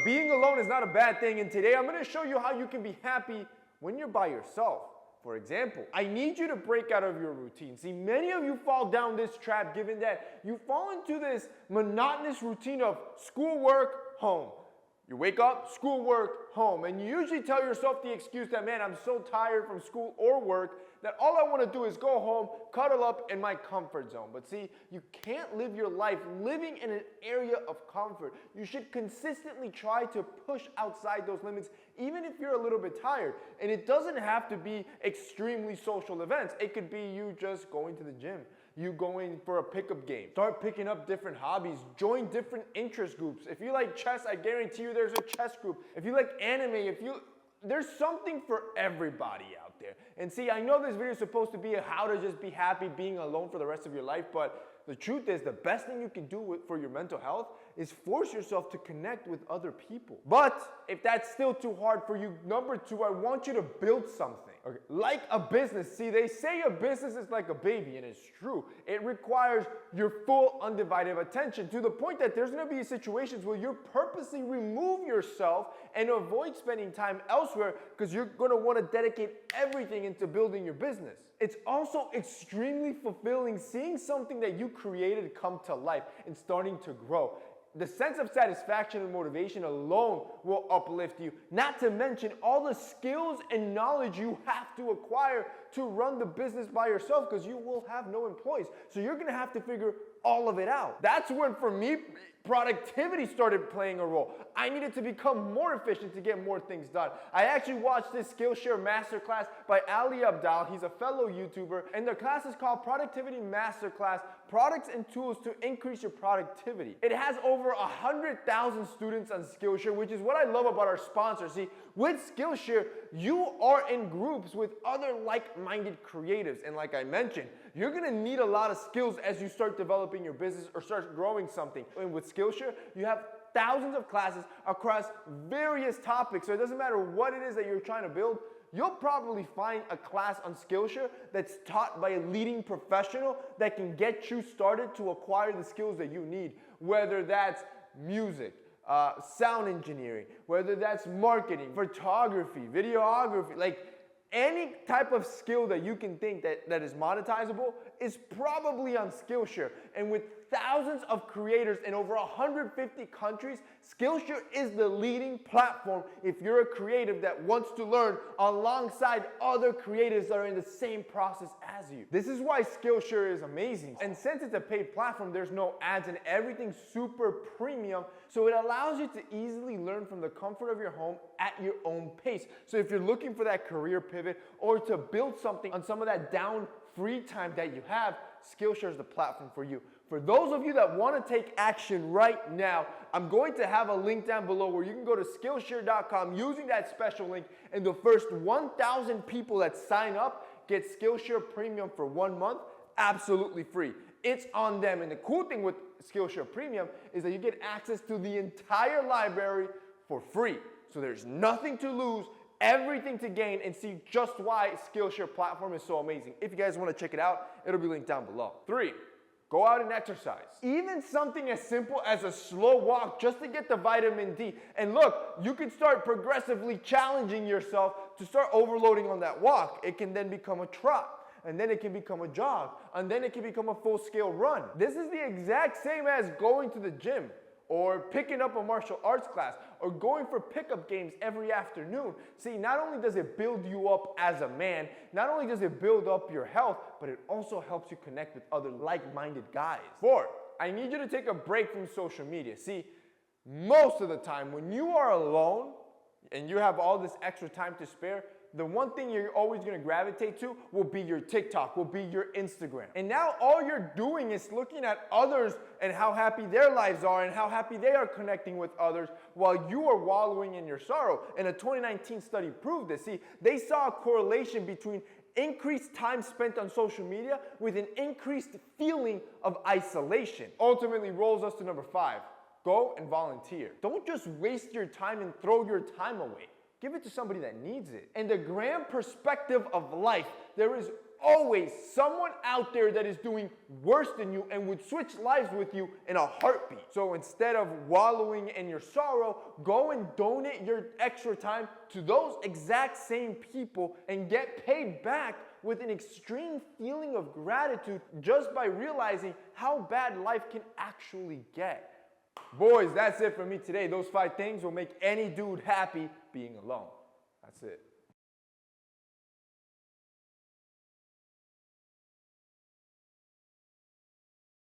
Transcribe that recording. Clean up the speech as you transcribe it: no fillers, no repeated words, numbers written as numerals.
being alone is not a bad thing, and today I'm going to show you how you can be happy when you're by yourself. For example, I need you to break out of your routine. See, many of you fall down this trap given that you fall into this monotonous routine of schoolwork, home. You wake up, schoolwork, home, and you usually tell yourself the excuse that, man, I'm so tired from school or work that all I want to do is go home, cuddle up in my comfort zone. But see, you can't live your life living in an area of comfort. You should consistently try to push outside those limits, even if you're a little bit tired. And it doesn't have to be extremely social events. It could be you just going to the gym, you going for a pickup game, start picking up different hobbies, join different interest groups. If you like chess, I guarantee you there's a chess group. If you like anime, there's something for everybody out there. And see, I know this video is supposed to be how to just be happy being alone for the rest of your life, but the truth is the best thing you can do for your mental health is force yourself to connect with other people. But if that's still too hard for you, number two, I want you to build something. Okay. Like a business. See, they say a business is like a baby, and it's true. It requires your full undivided attention to the point that there's going to be situations where you purposely remove yourself and avoid spending time elsewhere because you're going to want to dedicate everything into building your business. It's also extremely fulfilling seeing something that you created come to life and starting to grow. The sense of satisfaction and motivation alone will uplift you, not to mention all the skills and knowledge you have to acquire to run the business by yourself because you will have no employees. So you're going to have to figure all of it out. That's when, for me, productivity started playing a role. I needed to become more efficient to get more things done. I actually watched this Skillshare masterclass by Ali Abdal. He's a fellow YouTuber, and the class is called Productivity Masterclass, Products and Tools to Increase Your Productivity. It has over 100,000 students on Skillshare, which is what I love about our sponsor. See, with Skillshare, you are in groups with other like-minded creatives, and like I mentioned, you're gonna need a lot of skills as you start developing your business or start growing something. And with Skillshare, you have thousands of classes across various topics, so it doesn't matter what it is that you're trying to build, you'll probably find a class on Skillshare that's taught by a leading professional that can get you started to acquire the skills that you need, whether that's music, sound engineering, whether that's marketing, photography, videography, like any type of skill that you can think that is monetizable is probably on Skillshare. And with thousands of creators in over 150 countries, Skillshare is the leading platform if you're a creative that wants to learn alongside other creatives that are in the same process as you. This is why Skillshare is amazing. And since it's a paid platform, there's no ads and everything's super premium, so it allows you to easily learn from the comfort of your home at your own pace. So if you're looking for that career pivot or to build something on some of that down free time that you have, Skillshare is the platform for you. For those of you that want to take action right now, I'm going to have a link down below where you can go to Skillshare.com using that special link, and the first 1,000 people that sign up get Skillshare Premium for 1 month absolutely free. It's on them. And the cool thing with Skillshare Premium is that you get access to the entire library for free. So there's nothing to lose, everything to gain, and see just why Skillshare platform is so amazing. If you guys want to check it out, it'll be linked down below. 3, go out and exercise. Even something as simple as a slow walk just to get the vitamin D. And look, you can start progressively challenging yourself to start overloading on that walk. It can then become a trot, and then it can become a jog, and then it can become a full-scale run. This is the exact same as going to the gym, or picking up a martial arts class, or going for pickup games every afternoon. See, not only does it build you up as a man, not only does it build up your health, but it also helps you connect with other like-minded guys. 4, I need you to take a break from social media. See, most of the time when you are alone and you have all this extra time to spare, the one thing you're always going to gravitate to will be your TikTok, will be your Instagram. And now all you're doing is looking at others and how happy their lives are and how happy they are connecting with others while you are wallowing in your sorrow. And a 2019 study proved this. See, they saw a correlation between increased time spent on social media with an increased feeling of isolation. Ultimately rolls us to number 5. Go and volunteer. Don't just waste your time and throw your time away. Give it to somebody that needs it. In the grand perspective of life, there is always someone out there that is doing worse than you and would switch lives with you in a heartbeat. So instead of wallowing in your sorrow, go and donate your extra time to those exact same people and get paid back with an extreme feeling of gratitude just by realizing how bad life can actually get. Boys, that's it for me today. Those 5 things will make any dude happy being alone. That's it.